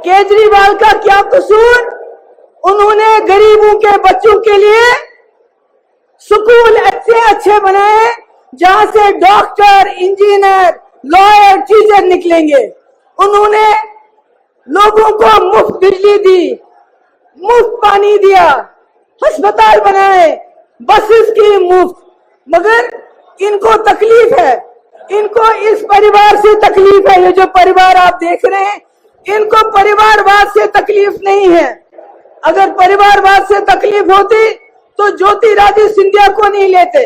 केजरीवाल का क्या कसूर? उन्होंने गरीबों के बच्चों के लिए स्कूल अच्छे अच्छे बनाए जहां से डॉक्टर, इंजीनियर, लॉयर, टीचर निकलेंगे। उन्होंने लोगों को मुफ्त बिजली दी, मुफ्त पानी दिया, अस्पताल बनाए, बसेस की मुफ्त। मगर इनको तकलीफ है, इनको इस परिवार से तकलीफ है। ये जो परिवार आप देख रहे हैं, इनको परिवारवाद से तकलीफ नहीं है। अगर परिवारवाद से तकलीफ होती तो ज्योतिरादित्य सिंधिया को नहीं लेते।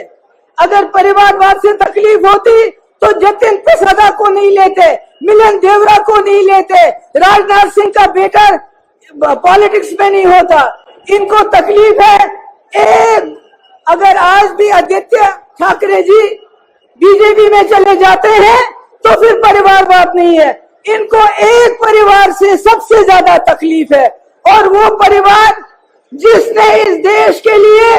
अगर परिवारवाद से तकलीफ होती तो जतिन प्रसादा को नहीं लेते, मिलन देवरा को नहीं लेते, राजनाथ सिंह का बेटा पॉलिटिक्स में नहीं होता। इनको तकलीफ है अगर आज भी आदित्य ठाकरे जी बीजेपी में चले जाते हैं तो फिर परिवारवाद नहीं है। इनको एक परिवार से सबसे ज्यादा तकलीफ है, और वो परिवार जिसने इस देश के लिए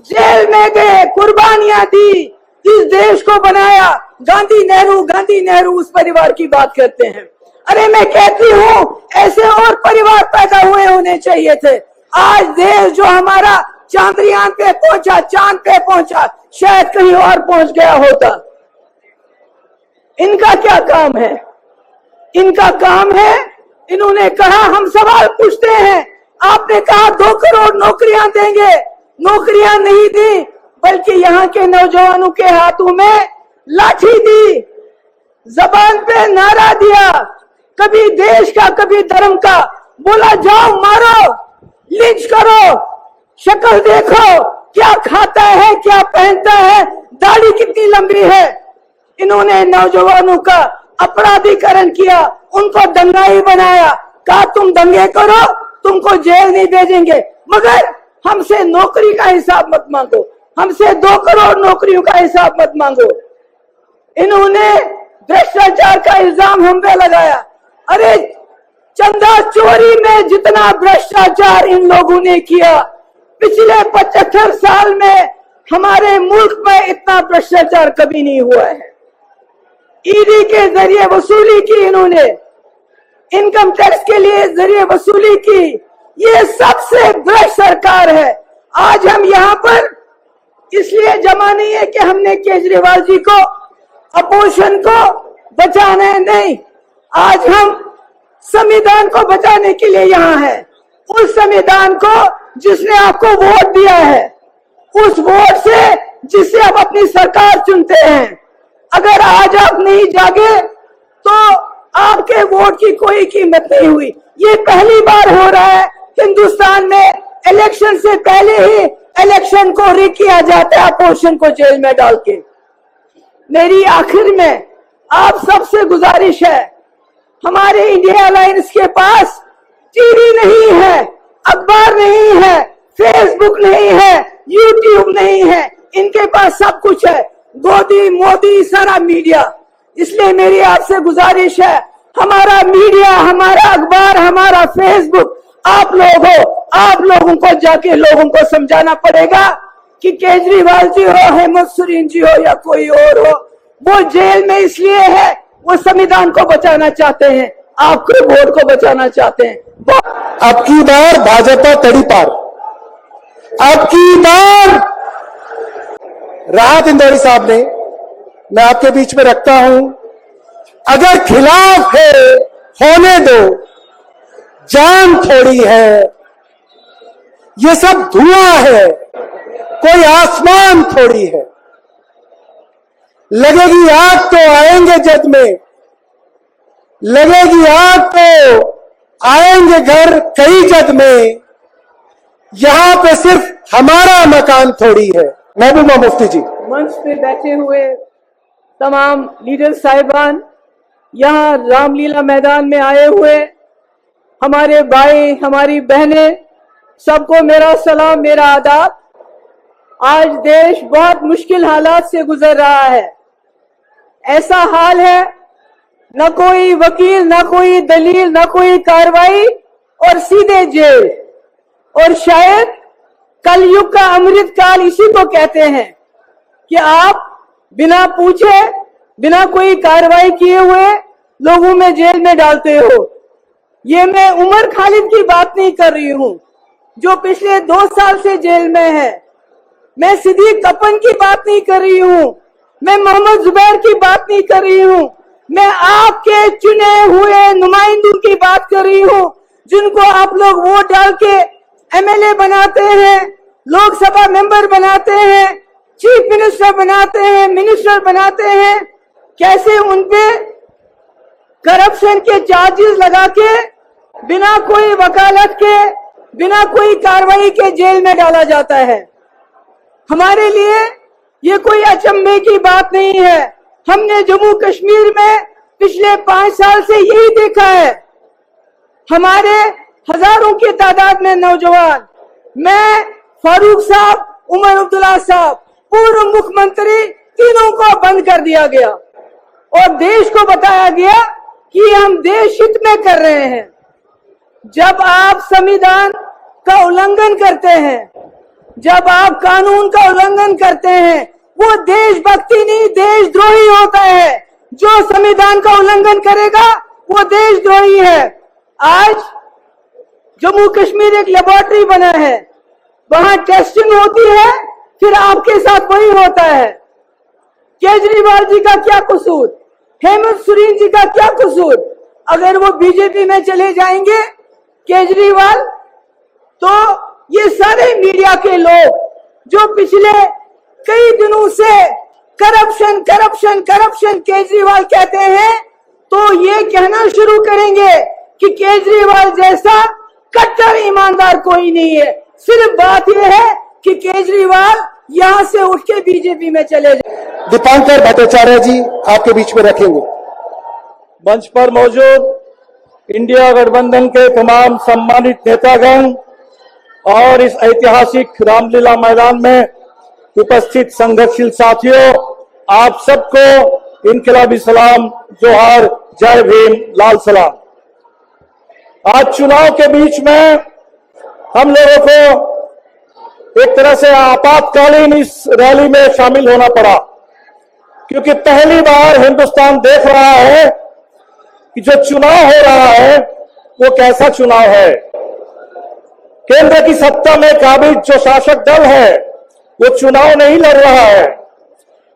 जेल में गए, कुर्बानियां दी, इस देश को बनाया। गांधी नेहरू उस परिवार की बात करते हैं। अरे मैं कहती हूँ ऐसे और परिवार पैदा हुए होने चाहिए थे। आज देश जो हमारा चांद्रयान पे पहुंचा, चांद पे पहुंचा, शायद कहीं और पहुंच गया होता। इनका क्या काम है? इनका काम है, इन्होंने कहा हम सवाल पूछते हैं। आपने कहा 2 करोड़ नौकरियां देंगे, नौकरियां नहीं दी, बल्कि यहाँ के नौजवानों के हाथों में लाठी दी, जबान पे नारा दिया, कभी देश का कभी धर्म का, बोला जाओ मारो, लिंच करो, शक्ल देखो, क्या खाता है, क्या पहनता है, दाढ़ी कितनी लंबी है। इन्होंने नौजवानों का अपराधीकरण किया, उनको दंगाई बनाया, कहा तुम दंगे करो, तुमको जेल नहीं भेजेंगे, मगर हमसे नौकरी का हिसाब मत मांगो, हमसे 2 करोड़ नौकरियों का हिसाब मत मांगो। इन्होंने भ्रष्टाचार का इल्जाम हम पे लगाया। अरे चंदा चोरी में जितना भ्रष्टाचार इन लोगों ने किया, पिछले 75 साल में हमारे मुल्क में इतना भ्रष्टाचार कभी नहीं हुआ है। ईडी के जरिए वसूली की, इन्होंने इनकम टैक्स के लिए जरिए वसूली की। ये सबसे भ्रष्ट सरकार है। आज हम यहाँ पर इसलिए जमा नहीं है कि हमने केजरीवाल जी को, अपोजिशन को बचाना है, नहीं। आज हम संविधान को बचाने के लिए यहाँ है। उस संविधान को जिसने आपको वोट दिया है, उस वोट से जिससे आप अपनी सरकार चुनते हैं, अगर आज आप नहीं जागे तो आपके वोट की कोई कीमत नहीं हुई। ये पहली बार हो रहा है हिंदुस्तान में, इलेक्शन से पहले ही इलेक्शन को रिग किया जाता है अपोजिशन को जेल में डाल के। मेरी आखिर में आप सबसे गुजारिश है, हमारे इंडिया अलायंस के पास टीवी नहीं है, अखबार नहीं है, फेसबुक नहीं है, यूट्यूब नहीं है, इनके पास सब कुछ है, गोदी मोदी सारा मीडिया। इसलिए मेरी आपसे गुजारिश है, हमारा मीडिया, हमारा अखबार, हमारा फेसबुक, आप लोगों को जाके लोगों को समझाना पड़ेगा कि केजरीवाल जी हो, हेमंत सोरेन जी हो या कोई और हो, वो जेल में इसलिए है, वो संविधान को बचाना चाहते हैं, आपके वोट को बचाना चाहते हैं। अब की बार भाजपा तड़ी पार, अब की बार राहत इंदौरी साहब ने, मैं आपके बीच में रखता हूं, अगर खिलाफ है होने दो, जान थोड़ी है, ये सब धुआं है, कोई आसमान थोड़ी है। लगेगी आग तो आएंगे जद में, लगेगी आग तो आएंगे घर कई जद में, यहां पे सिर्फ हमारा मकान थोड़ी है। महबूबा मुफ्ती जी। मंच पे बैठे हुए तमाम लीडर साहिबान, यहाँ रामलीला मैदान में आए हुए हमारे भाई, हमारी बहनें, सबको मेरा सलाम, मेरा आदाब। आज देश बहुत मुश्किल हालात से गुजर रहा है। ऐसा हाल है, न कोई वकील, न कोई दलील, न कोई कार्रवाई और सीधे जेल। और शायद कलयुग का अमृत काल इसी को कहते हैं कि आप बिना पूछे, बिना कोई कार्रवाई किए हुए लोगों में जेल में डालते हो। ये मैं उमर खालिद की बात नहीं कर रही हूं जो पिछले 2 साल से जेल में है। मैं सिद्दीक कपन की बात नहीं कर रही हूं, मैं मोहम्मद जुबैर की बात नहीं कर रही हूं, मैं आपके चुने हुए नुमाइंदों की बात कर रही हूं जिनको आप लोग वोट डाल के एमएलए बनाते हैं, लोकसभा मेंबर बनाते हैं, चीफ मिनिस्टर बनाते हैं, मिनिस्टर बनाते हैं। कैसे उनपे करप्शन के चार्जेस लगा के बिना कोई वकालत के, बिना कोई कार्रवाई के जेल में डाला जाता है। हमारे लिए ये कोई अचंभे की बात नहीं है। हमने जम्मू कश्मीर में पिछले 5 साल से यही देखा है। हमारे हजारों की तादाद में नौजवान, मैं, फारूक साहब, उमर अब्दुल्ला साहब, पूर्व मुख्यमंत्री, तीनों को बंद कर दिया गया और देश को बताया गया कि हम देश हित में कर रहे हैं। जब आप संविधान का उल्लंघन करते हैं, जब आप कानून का उल्लंघन करते हैं, वो देशभक्ति नहीं देशद्रोही होता है। जो संविधान का उल्लंघन करेगा वो देशद्रोही है। आज जम्मू कश्मीर एक लेबोरेटरी बना है, वहां टेस्टिंग होती है, फिर आपके साथ वही होता है। केजरीवाल जी का क्या कसूर, हेमंत सोरेन जी का क्या कसूर? अगर वो बीजेपी में चले जाएंगे केजरीवाल, तो ये सारे मीडिया के लोग जो पिछले कई दिनों से करप्शन करप्शन करप्शन केजरीवाल कहते हैं, तो ये कहना शुरू करेंगे कि केजरीवाल जैसा कट्टर ईमानदार कोई नहीं है। सिर्फ बात यह है कि केजरीवाल यहां से उठ के बीजेपी में चले जाए। दीपांकर भट्टाचार्य जी आपके बीच में रखेंगे। मंच पर मौजूद इंडिया गठबंधन के तमाम सम्मानित नेतागण और इस ऐतिहासिक रामलीला मैदान में उपस्थित संघर्षशील साथियों, आप सबको इनकलाबी सलाम, जोहार, जय भीम, लाल सलाम। आज चुनाव के बीच में हम लोगों को एक तरह से आपातकालीन इस रैली में शामिल होना पड़ा, क्योंकि पहली बार हिंदुस्तान देख रहा है कि जो चुनाव हो रहा है वो कैसा चुनाव है। केंद्र की सत्ता में काबिज जो शासक दल है वो चुनाव नहीं लड़ रहा है,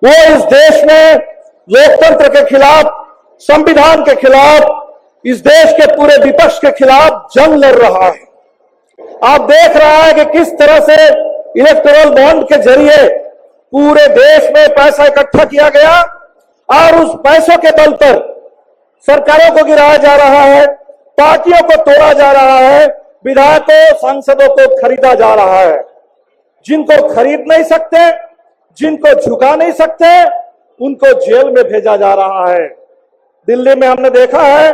वो इस देश में लोकतंत्र के खिलाफ, संविधान के खिलाफ, इस देश के पूरे विपक्ष के खिलाफ जंग लड़ रहा है। आप देख रहा है कि किस तरह से इलेक्टोरल बॉन्ड के जरिए पूरे देश में पैसा इकट्ठा किया गया और उस पैसों के बल पर सरकारों को गिराया जा रहा है, पार्टियों को तोड़ा जा रहा है, विधायकों, सांसदों को खरीदा जा रहा है। जिनको खरीद नहीं सकते, जिनको झुका नहीं सकते, उनको जेल में भेजा जा रहा है। दिल्ली में हमने देखा है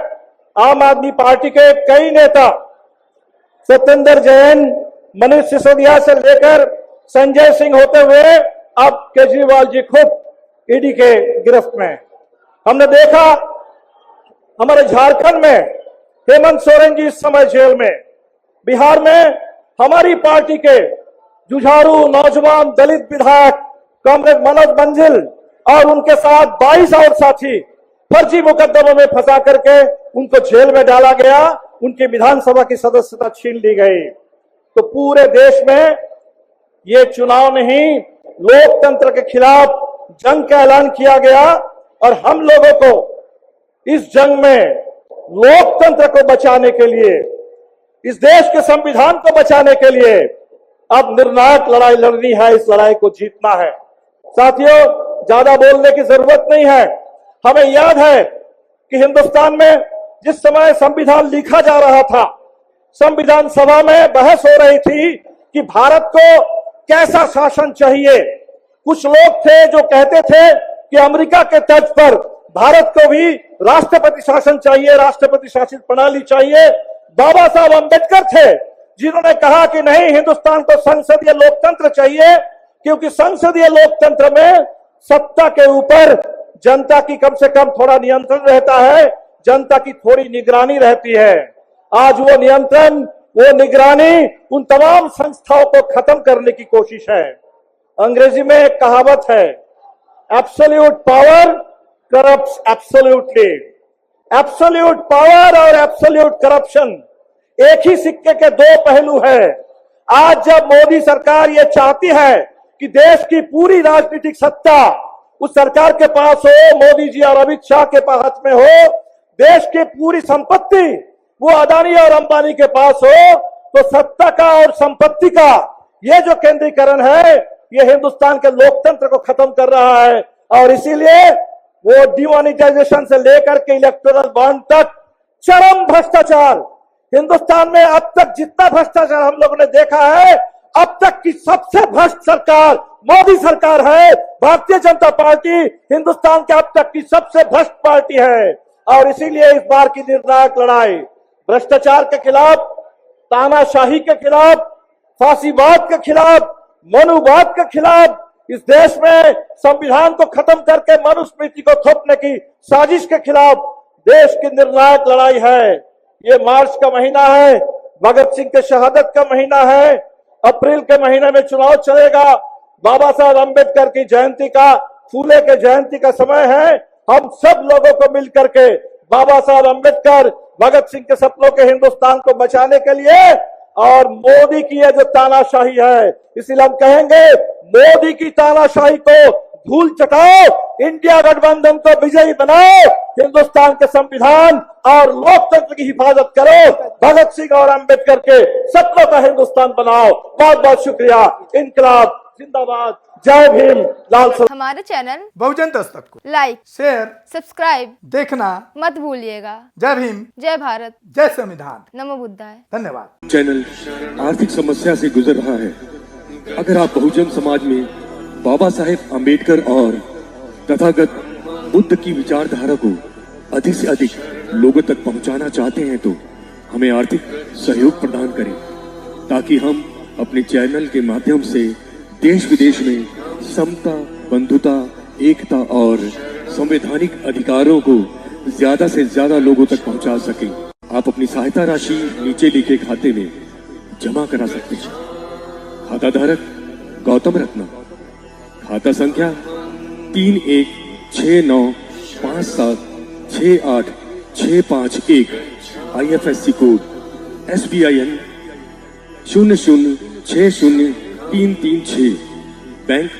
आम आदमी पार्टी के कई नेता, सत्येंद्र जैन, मनीष सिसोदिया से लेकर संजय सिंह होते हुए अब केजरीवाल जी खुद ईडी के गिरफ्त में। हमने देखा हमारे झारखंड में हेमंत सोरेन जी इस समय जेल में, बिहार में हमारी पार्टी के जुझारू नौजवान दलित विधायक कॉमरेड मनोज मंजिल और उनके साथ 22 और साथी फर्जी मुकदमों में फंसा करके उनको जेल में डाला गया, उनकी विधानसभा की सदस्यता छीन ली गई। तो पूरे देश में ये चुनाव नहीं, लोकतंत्र के खिलाफ जंग का ऐलान किया गया और हम लोगों को इस जंग में लोकतंत्र को बचाने के लिए, इस देश के संविधान को बचाने के लिए अब निर्णायक लड़ाई लड़नी है, इस लड़ाई को जीतना है। साथियों, ज्यादा बोलने की जरूरत नहीं है। हमें याद है कि हिंदुस्तान में जिस समय संविधान लिखा जा रहा था, संविधान सभा में बहस हो रही थी कि भारत को कैसा शासन चाहिए। कुछ लोग थे जो कहते थे कि अमेरिका के तर्ज पर भारत को भी राष्ट्रपति शासन चाहिए, राष्ट्रपति शासित प्रणाली चाहिए। बाबा साहब अंबेडकर थे जिन्होंने कहा कि नहीं, हिंदुस्तान को संसदीय लोकतंत्र चाहिए, क्योंकि संसदीय लोकतंत्र में सत्ता के ऊपर जनता की कम से कम थोड़ा नियंत्रण रहता है, जनता की थोड़ी निगरानी रहती है। आज वो नियंत्रण, वो निगरानी उन तमाम संस्थाओं को खत्म करने की कोशिश है। अंग्रेजी में एक कहावत है, absolute power corrupts absolutely. Absolute power और एब्सोल्यूट करप्शन एक ही सिक्के के दो पहलू है। आज जब मोदी सरकार ये चाहती है कि देश की पूरी राजनीतिक सत्ता उस सरकार के पास हो, मोदी जी और अमित शाह के हाथ में हो, देश की पूरी संपत्ति वो अदानी और अंबानी के पास हो, तो सत्ता का और संपत्ति का ये जो केंद्रीकरण है ये हिंदुस्तान के लोकतंत्र को खत्म कर रहा है। और इसीलिए वो डिमोनेटाइजेशन से लेकर के इलेक्टोरल बॉन्ड तक चरम भ्रष्टाचार, हिंदुस्तान में अब तक जितना भ्रष्टाचार हम लोगों ने देखा है, अब तक की सबसे भ्रष्ट सरकार मोदी सरकार है। भारतीय जनता पार्टी हिंदुस्तान के अब तक की सबसे भ्रष्ट पार्टी है। और इसीलिए इस बार की निर्णायक लड़ाई भ्रष्टाचार के खिलाफ, तानाशाही के खिलाफ, फांसीवाद के खिलाफ, मनुवाद के खिलाफ, इस देश में संविधान को खत्म करके मनुस्मृति को थोपने की साजिश के खिलाफ देश की निर्णायक लड़ाई है। ये मार्च का महीना है, भगत सिंह के शहादत का महीना है, अप्रैल के महीने में चुनाव चलेगा, बाबा साहब अंबेडकर की जयंती का, फूले के जयंती का समय है। हम सब लोगों को मिलकर के बाबा साहब अंबेडकर, भगत सिंह के सपनों के हिंदुस्तान को बचाने के लिए और मोदी की ये जो तानाशाही है, इसलिए हम कहेंगे मोदी की तानाशाही को धूल चटाओ, इंडिया गठबंधन को विजयी बनाओ, हिंदुस्तान के संविधान और लोकतंत्र की हिफाजत करो, भगत सिंह और अंबेडकर के सपनों का हिंदुस्तान बनाओ। बहुत बहुत शुक्रिया। इनकलाब जिंदाबाद, जय भीम, लाल सर। हमारे चैनल बहुजन दस्तक को लाइक, शेयर, सब्सक्राइब देखना मत भूलिएगा। जय भीम, जय भारत, जय संविधान, नमो बुद्धाय। धन्यवाद। चैनल आर्थिक समस्या से गुजर रहा है। अगर आप बहुजन समाज में बाबा साहेब अम्बेडकर और तथागत बुद्ध की विचारधारा को अधिक से अधिक लोगों तक पहुंचाना चाहते हैं तो हमें आर्थिक सहयोग प्रदान करें, ताकि हम अपने चैनल के माध्यम से देश विदेश में समता, बंधुता, एकता और संवैधानिक अधिकारों को ज्यादा से ज्यादा लोगों तक पहुंचा सकें। आप अपनी सहायता राशि नीचे लिखे खाते में जमा करा सकते हैं। खाता धारक गौतम रत्ना, खाता संख्या 3169576865 IFSC कोड SBIN 0060336, बैंक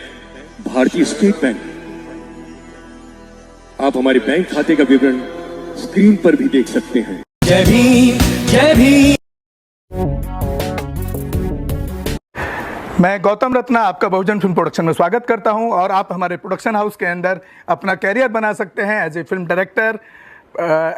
भारतीय स्टेट बैंक। आप हमारे बैंक खाते का विवरण स्क्रीन पर भी देख सकते हैं। जय भीम, जय भीम। मैं गौतम रत्ना आपका बहुजन फिल्म प्रोडक्शन में स्वागत करता हूं और आप हमारे प्रोडक्शन हाउस के अंदर अपना कैरियर बना सकते हैं as a film director,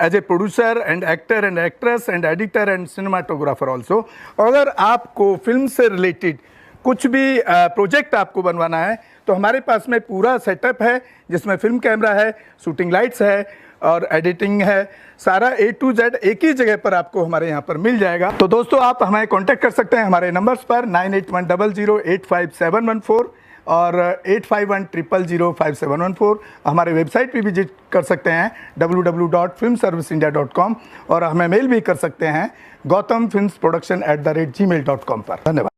as a producer and actor and actress and editor and cinematographer also. अगर आपको फिल्म से रिलेटेड कुछ भी प्रोजेक्ट आपको बनवाना है तो हमारे पास में पूरा सेटअप है, जिसमें फिल्म कैमरा है, शूटिंग लाइट्स है और एडिटिंग है। सारा A to Z एक ही जगह पर आपको हमारे यहाँ पर मिल जाएगा। तो दोस्तों आप हमें कांटेक्ट कर सकते हैं हमारे नंबर्स पर 9810085714 और 8510005714। हमारे वेबसाइट पे विजिट कर सकते हैं www.filmserviceindia.com और हमें मेल भी कर सकते हैं gautamfilmsproduction@gmail.com पर। धन्यवाद।